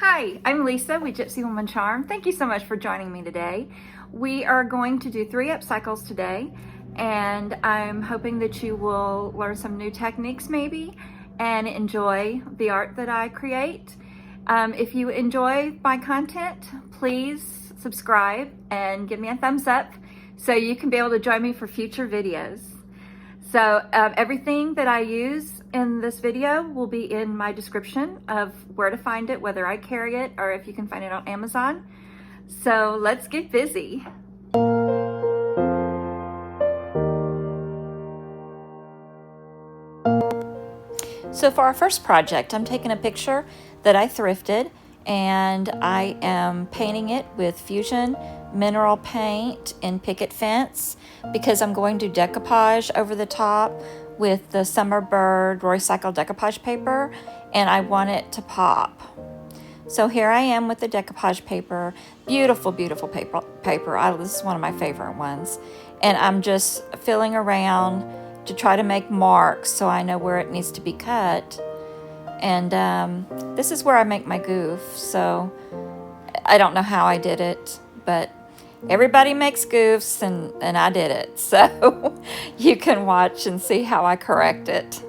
Hi, I'm Lisa with Gypsy Woman Charm. Thank you so much for joining me today. We are going to do 3 upcycles today, and I'm hoping that you will learn some new techniques maybe and enjoy the art that I create. If you enjoy my content, please subscribe and give me a thumbs up so you can be able to join me for future videos. So everything that I use in this video will be in my description of where to find it, whether I carry it or if you can find it on Amazon. So let's get busy. So for our first project, I'm taking a picture that I thrifted and I am painting it with Fusion mineral paint in Picket fence because I'm going to decoupage over the top with the Summer Bird Roycycled decoupage paper, and I want it to pop. So here I am with the decoupage paper. Beautiful, beautiful paper. This is one of my favorite ones. And I'm just filling around to try to make marks so I know where it needs to be cut. And this is where I make my goof. So I don't know how I did it, but everybody makes goofs and I did it. So you can watch and see how I correct it.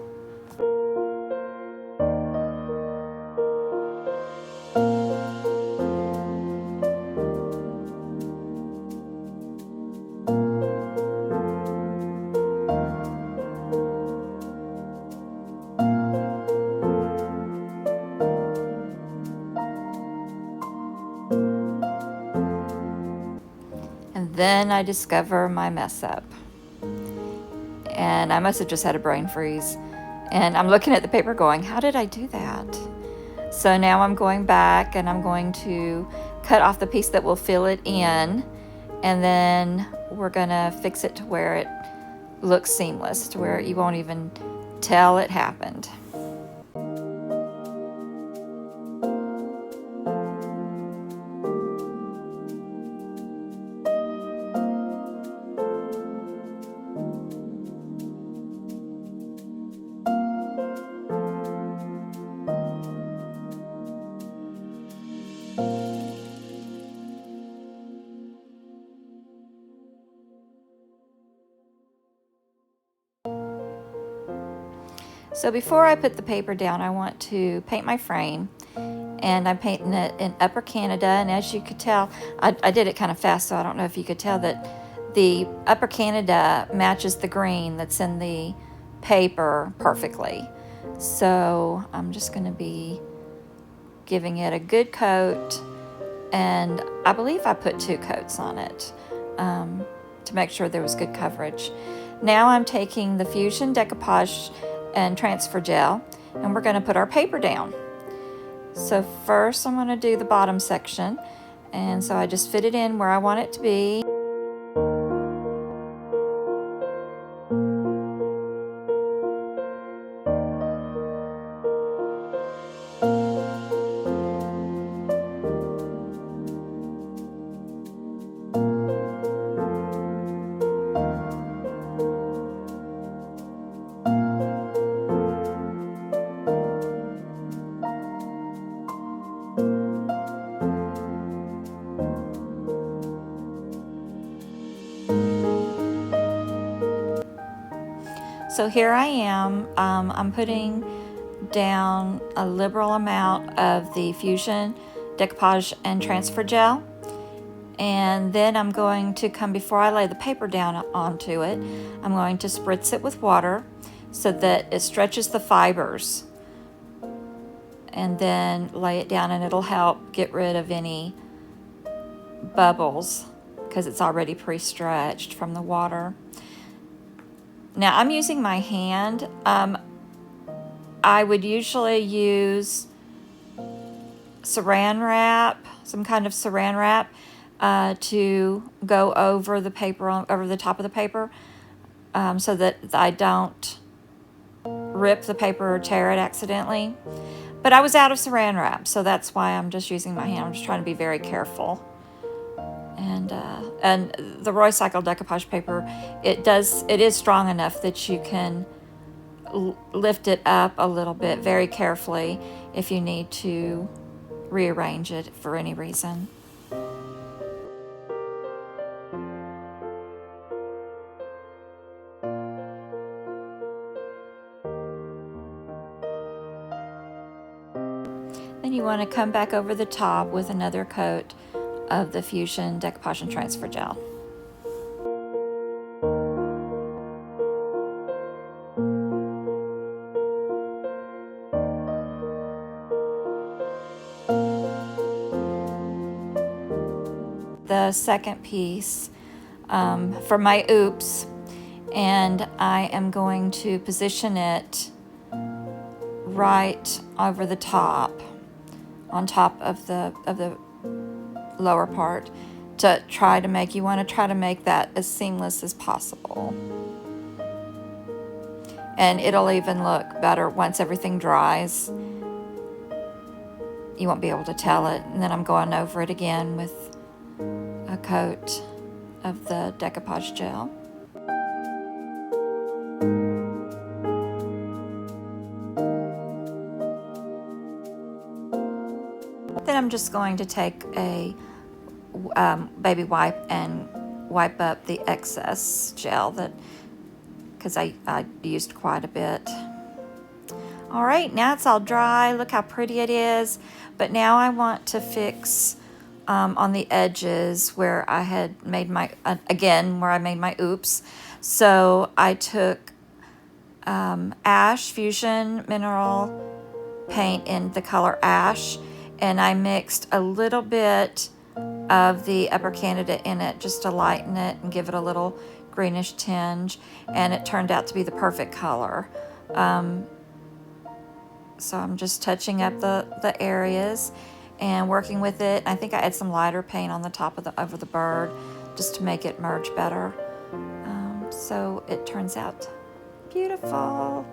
Then I discover my mess up. And I must have just had a brain freeze. And I'm looking at the paper going, how did I do that? So now I'm going back and I'm going to cut off the piece that will fill it in. And then we're gonna fix it to where it looks seamless, to where you won't even tell it happened. So before I put the paper down, I want to paint my frame, and I'm painting it in Upper Canada. And as you could tell, I did it kind of fast, so I don't know if you could tell that the Upper Canada matches the green that's in the paper perfectly. So I'm just going to be giving it a good coat, and I believe I put 2 coats on it to make sure there was good coverage. Now I'm taking the Fusion Decoupage and transfer gel, and we're going to put our paper down. So first I'm going to do the bottom section, and so I just fit it in where I want it to be. So here I am, I'm putting down a liberal amount of the Fusion Decoupage and Transfer Gel. And then I'm going to come, before I lay the paper down onto it, I'm going to spritz it with water so that it stretches the fibers. And then lay it down, and it'll help get rid of any bubbles because it's already pre-stretched from the water. Now I'm using my hand. I would usually use saran wrap, some kind of saran wrap, to go over the paper, over the top of the paper, so that I don't rip the paper or tear it accidentally. But I was out of saran wrap, so that's why I'm just using my hand. I'm just trying to be very careful. And the Roycycled decoupage paper, it is strong enough that you can lift it up a little bit very carefully if you need to rearrange it for any reason. Then you want to come back over the top with another coat of the Fusion Decoupage and Transfer Gel. The second piece for my oops, and I am going to position it right over the top, on top of the lower part, to try to make, you want to try to make that as seamless as possible. And it'll even look better once everything dries. You won't be able to tell it. And then I'm going over it again with a coat of the decoupage gel. Then I'm just going to take a baby wipe and wipe up the excess gel, that because I used quite a bit. All right, now it's all dry. Look how pretty it is. But now I want to fix on the edges where I had made my, again, where I made my oops. So I took Ash Fusion Mineral Paint in the color Ash, and I mixed a little bit of the Upper Candida in it just to lighten it and give it a little greenish tinge, and it turned out to be the perfect color. So I'm just touching up the areas and working with it. I think I add some lighter paint on the top of over the bird just to make it merge better. So it turns out beautiful.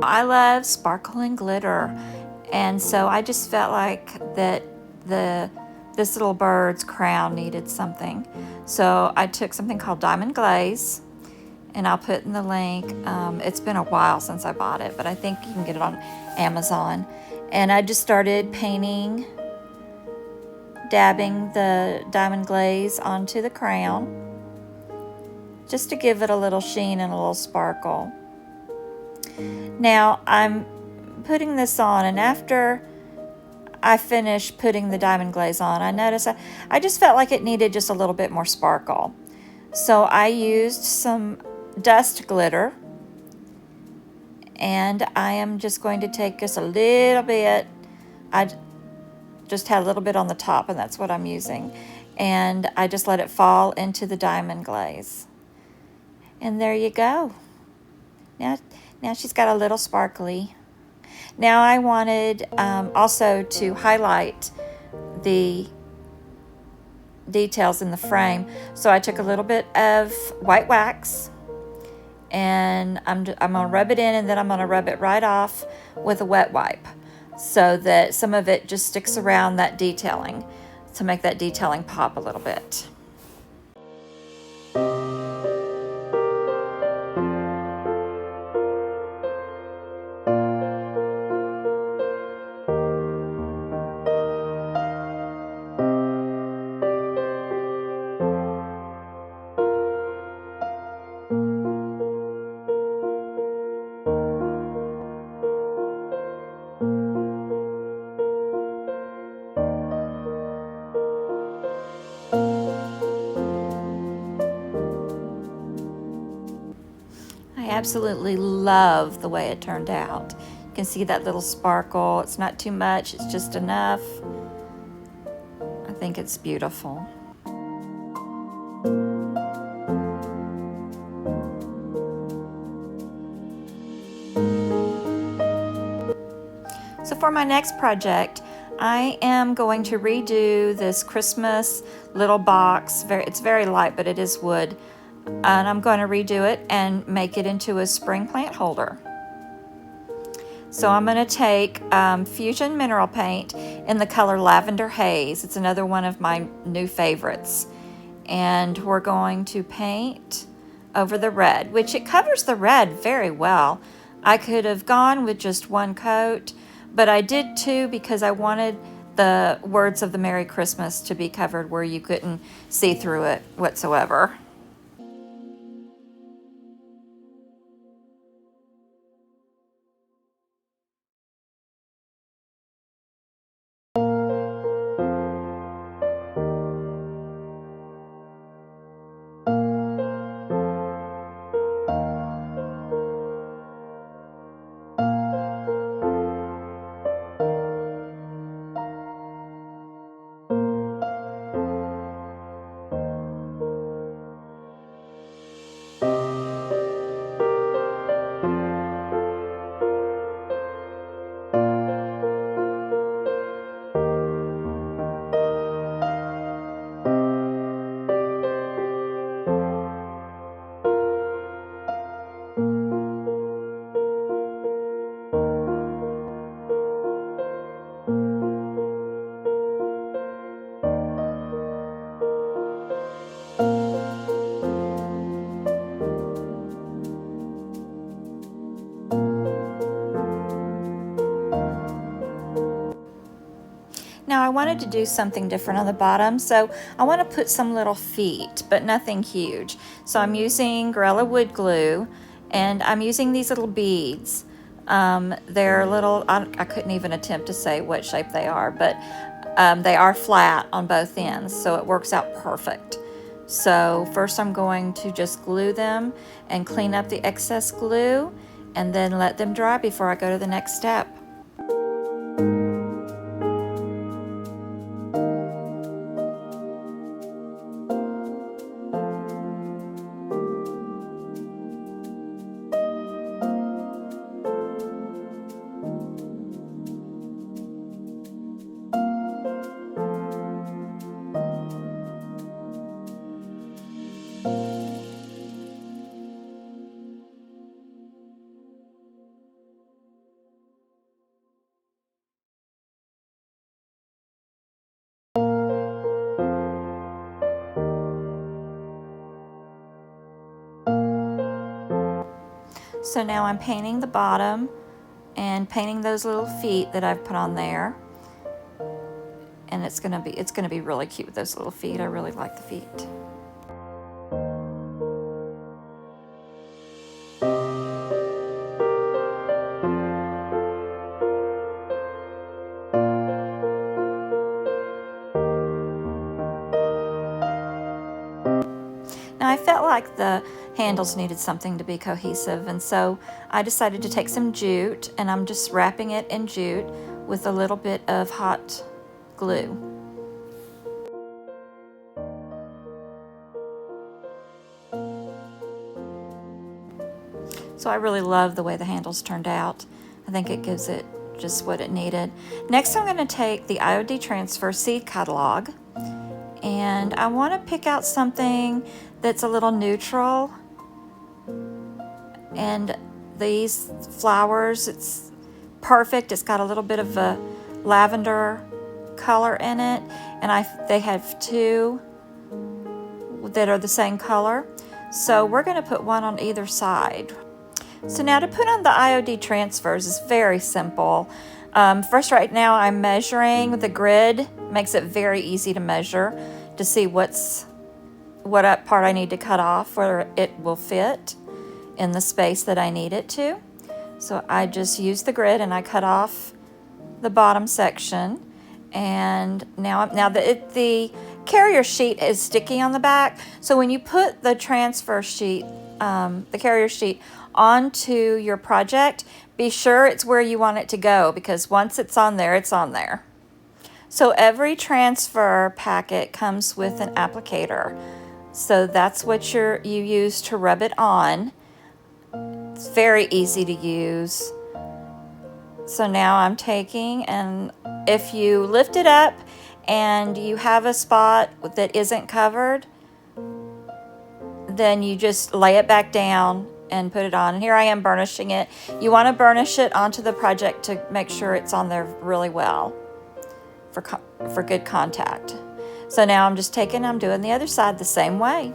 I love sparkle and glitter, and so I just felt like that this little bird's crown needed something. So I took something called Diamond Glaze, and I'll put in the link. It's been a while since I bought it, but I think you can get it on Amazon. And I just started painting, dabbing the Diamond Glaze onto the crown, just to give it a little sheen and a little sparkle. Now I'm putting this on, and after I finished putting the Diamond Glaze on, I noticed I just felt like it needed just a little bit more sparkle. So I used some dust glitter, and I am just going to take just a little bit. I just had a little bit on the top, and that's what I'm using. And I just let it fall into the Diamond Glaze. And there you go. Now she's got a little sparkly. Now I wanted also to highlight the details in the frame. So I took a little bit of white wax, and I'm gonna rub it in, and then I'm gonna rub it right off with a wet wipe, so that some of it just sticks around that detailing, to make that detailing pop a little bit. I absolutely love the way it turned out. You can see that little sparkle. It's not too much, it's just enough. I think it's beautiful. So for my next project, I am going to redo this Christmas little box. It's very light, but it is wood. And I'm going to redo it and make it into a spring plant holder. So I'm going to take Fusion Mineral Paint in the color Lavender Haze. It's another one of my new favorites. And we're going to paint over the red, which it covers the red very well. I could have gone with just one coat, but I did two because I wanted the words of the Merry Christmas to be covered where you couldn't see through it whatsoever. Now I wanted to do something different on the bottom, so I want to put some little feet, but nothing huge. So I'm using Gorilla Wood Glue, and I'm using these little beads. They're little, I couldn't even attempt to say what shape they are, but they are flat on both ends, so it works out perfect. So first I'm going to just glue them and clean up the excess glue, and then let them dry before I go to the next step. So now I'm painting the bottom and painting those little feet that I've put on there. And it's gonna be really cute with those little feet. I really like the feet. Now I felt like the handles needed something to be cohesive, and so I decided to take some jute, and I'm just wrapping it in jute with a little bit of hot glue. So I really love the way the handles turned out. I think it gives it just what it needed. Next I'm going to take the IOD Transfer Seed Catalog, and I want to pick out something that's a little neutral. And these flowers, it's perfect. It's got a little bit of a lavender color in it, and they have two that are the same color. So we're going to put one on either side. So now to put on the IOD transfers is very simple. First, right now I'm measuring. The grid makes it very easy to measure to see what part I need to cut off where it will fit in the space that I need it to. So I just use the grid and I cut off the bottom section. And now the carrier sheet is sticky on the back. So when you put the transfer sheet, the carrier sheet onto your project, be sure it's where you want it to go, because once it's on there, it's on there. So every transfer packet comes with an applicator. So that's what you use to rub it on. It's very easy to use. So now I'm taking and if you lift it up and you have a spot that isn't covered, then you just lay it back down and put it on. And here I am burnishing it. You want to burnish it onto the project to make sure it's on there really well for good contact. So now I'm doing the other side the same way.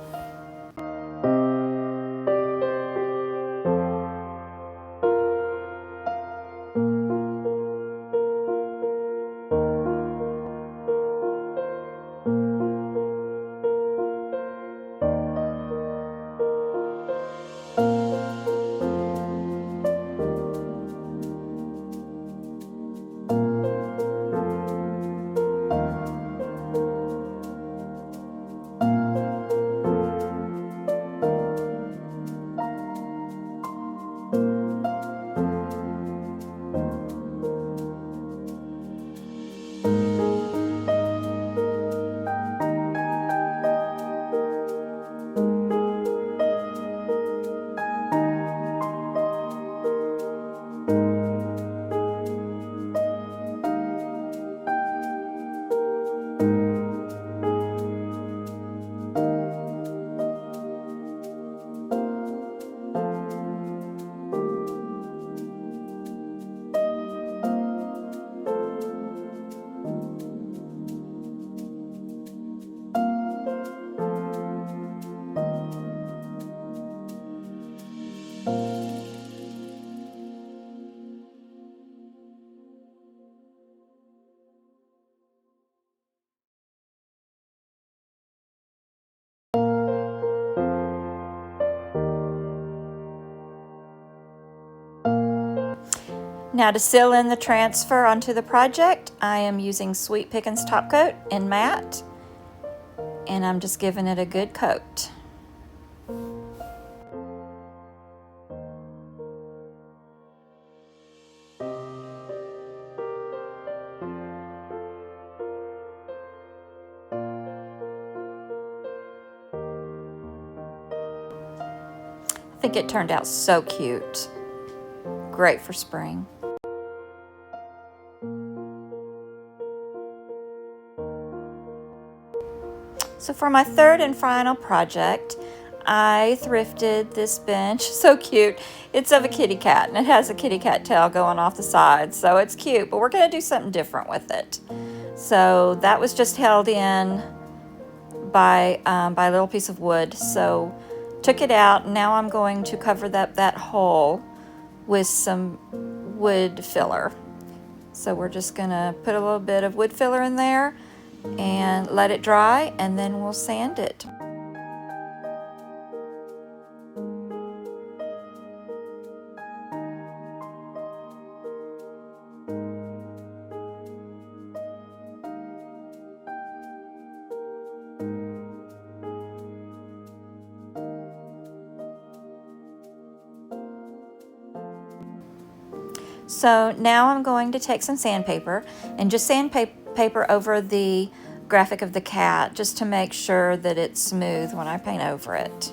Now to seal in the transfer onto the project, I am using Sweet Pickins Top Coat in matte, and I'm just giving it a good coat. I think it turned out so cute. Great for spring. So for my third and final project, I thrifted this bench. So cute. It's of a kitty cat, and it has a kitty cat tail going off the side, so it's cute, but we're going to do something different with it. So that was just held in by a little piece of wood. So took it out, and now I'm going to cover that hole with some wood filler. So we're just going to put a little bit of wood filler in there and let it dry, and then we'll sand it. So now I'm going to take some sandpaper and just sandpaper over the graphic of the cat, just to make sure that it's smooth when I paint over it.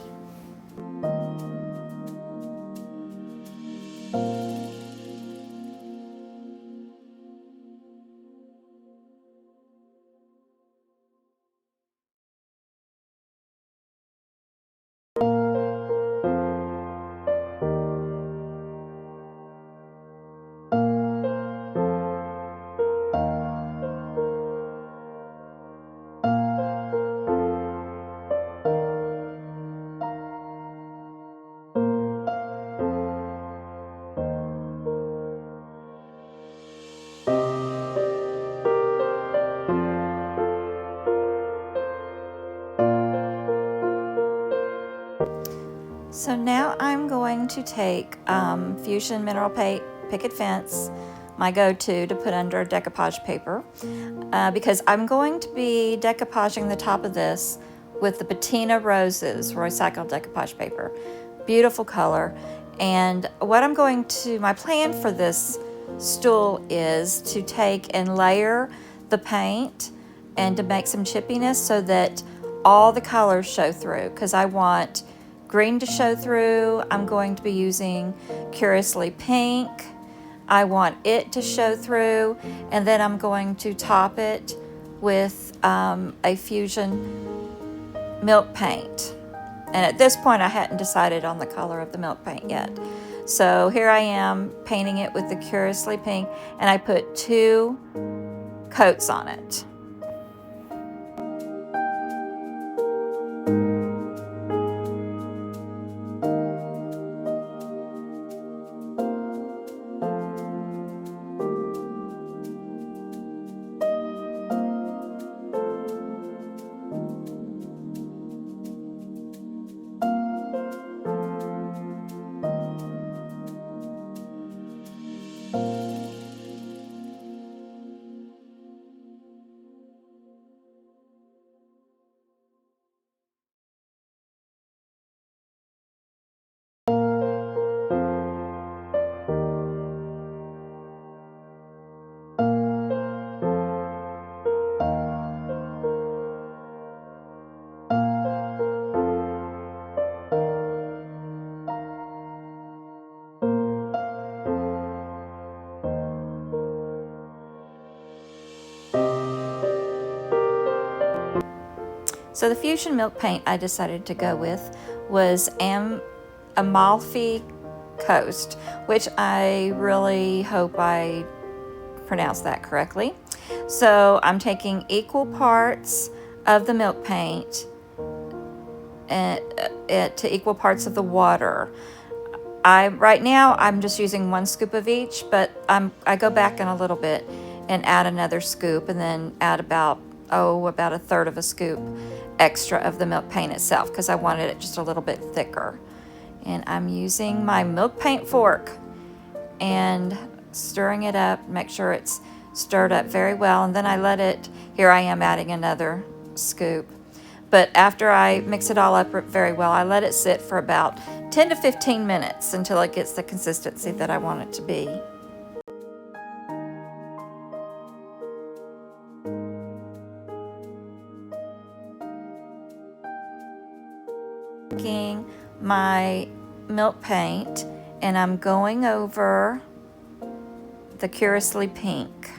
So now I'm going to take Fusion Mineral Picket Fence, my go-to to put under decoupage paper, because I'm going to be decoupaging the top of this with the Patina Roses Roycycled decoupage paper. Beautiful color. And my plan for this stool is to take and layer the paint and to make some chippiness so that all the colors show through, because I want green to show through. I'm going to be using Cureiously pink, I want it to show through, and then I'm going to top it with a Fusion milk paint. And at this point I hadn't decided on the color of the milk paint yet. So here I am painting it with the Curiously pink, and I put 2 coats on it. So the Fusion milk paint I decided to go with was Amalfi Coast, which I really hope I pronounced that correctly. So I'm taking equal parts of the milk paint to equal parts of the water. Right now I'm just using 1 scoop of each, but I go back in a little bit and add another scoop, and then add about a third of a scoop extra of the milk paint itself, because I wanted it just a little bit thicker. And I'm using my milk paint fork and stirring it up, make sure it's stirred up very well, and then I let it, here I am adding another scoop. But after I mix it all up very well, I let it sit for about 10 to 15 minutes until it gets the consistency that I want it to be. Taking my milk paint and I'm going over the Curiously pink,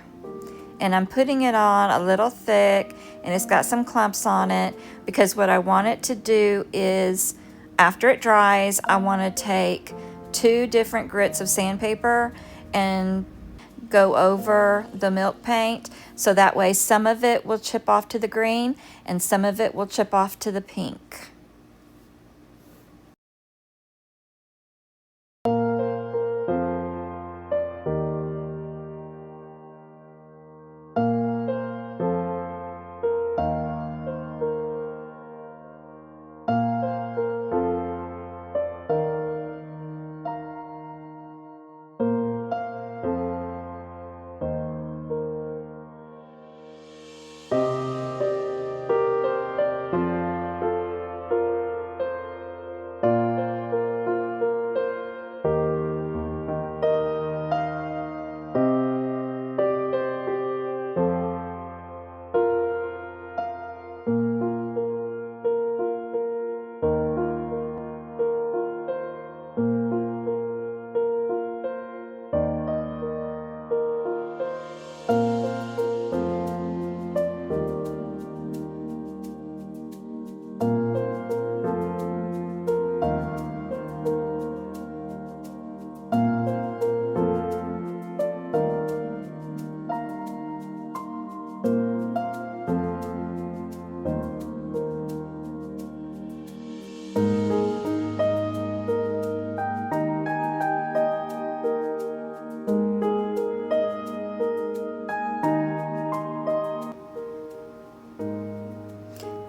and I'm putting it on a little thick, and it's got some clumps on it, because what I want it to do is, after it dries, I want to take 2 different grits of sandpaper and go over the milk paint, so that way some of it will chip off to the green and some of it will chip off to the pink.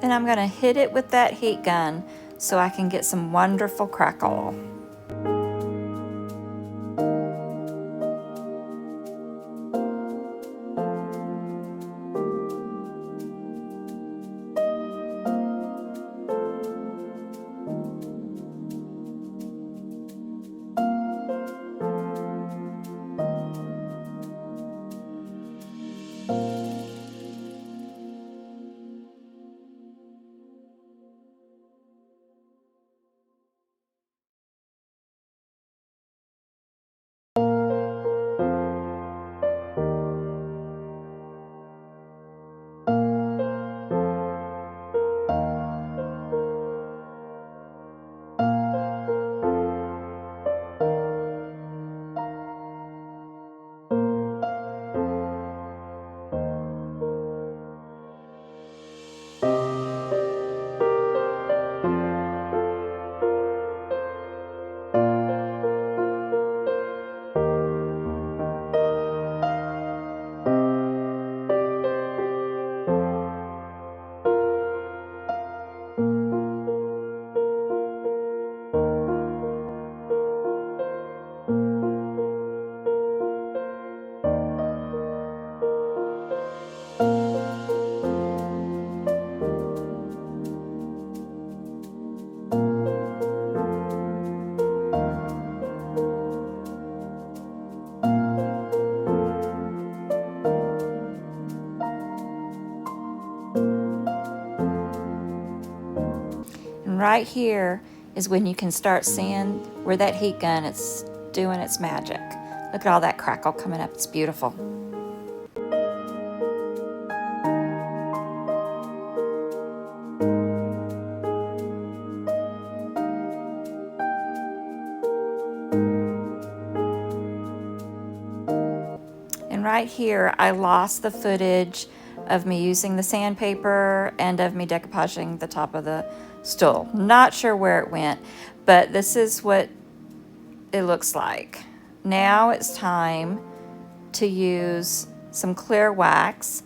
Then I'm going to hit it with that heat gun so I can get some wonderful crackle. right here is when you can start seeing where that heat gun is doing its magic. Look at all that crackle coming up. It's beautiful. And right here, I lost the footage of me using the sandpaper and of me decoupaging the top of the stool. Not sure where it went, but this is what it looks like. Now it's time to use some clear wax,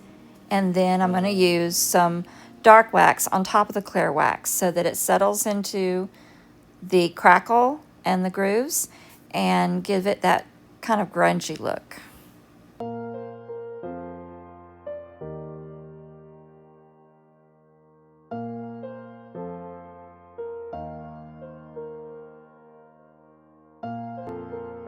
and then I'm going to use some dark wax on top of the clear wax so that it settles into the crackle and the grooves and give it that kind of grungy look.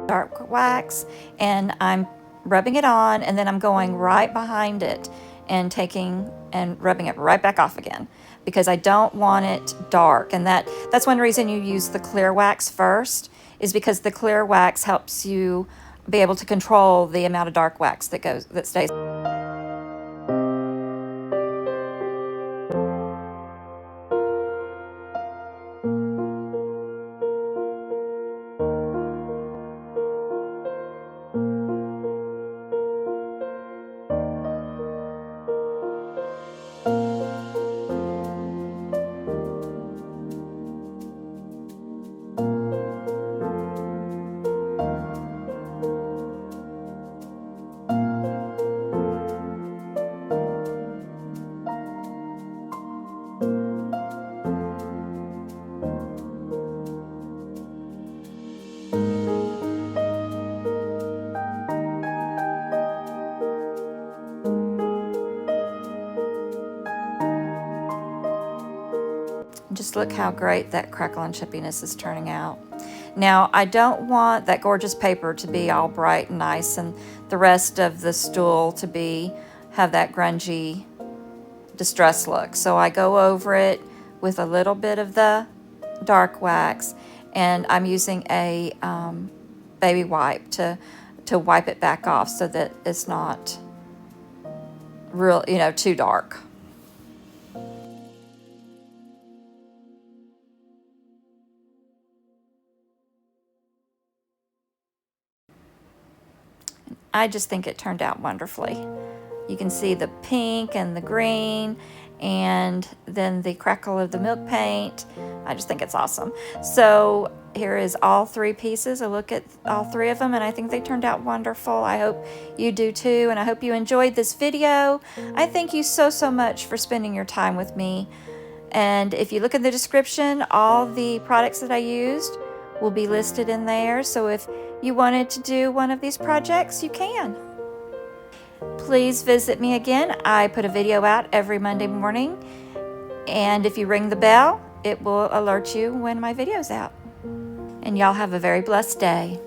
Dark wax, and I'm rubbing it on, and then I'm going right behind it and taking and rubbing it right back off again, because I don't want it dark. And that's one reason you use the clear wax first, is because the clear wax helps you be able to control the amount of dark wax that stays. Just look how great that crackle and chippiness is turning out. Now, I don't want that gorgeous paper to be all bright and nice and the rest of the stool to have that grungy distress look. So I go over it with a little bit of the dark wax, and I'm using a baby wipe to wipe it back off so that it's not real, too dark. I just think it turned out wonderfully. You can see the pink and the green, and then the crackle of the milk paint. I just think it's awesome. So here is all three pieces. A look at all three of them, and I think they turned out wonderful. I hope you do too, and I hope you enjoyed this video. I thank you so much for spending your time with me. And if you look in the description, all the products that I used will be listed in there. So if you wanted to do one of these projects, you can. Please visit me again. I put a video out every Monday morning, and if you ring the bell, it will alert you when my video's out. And y'all have a very blessed day.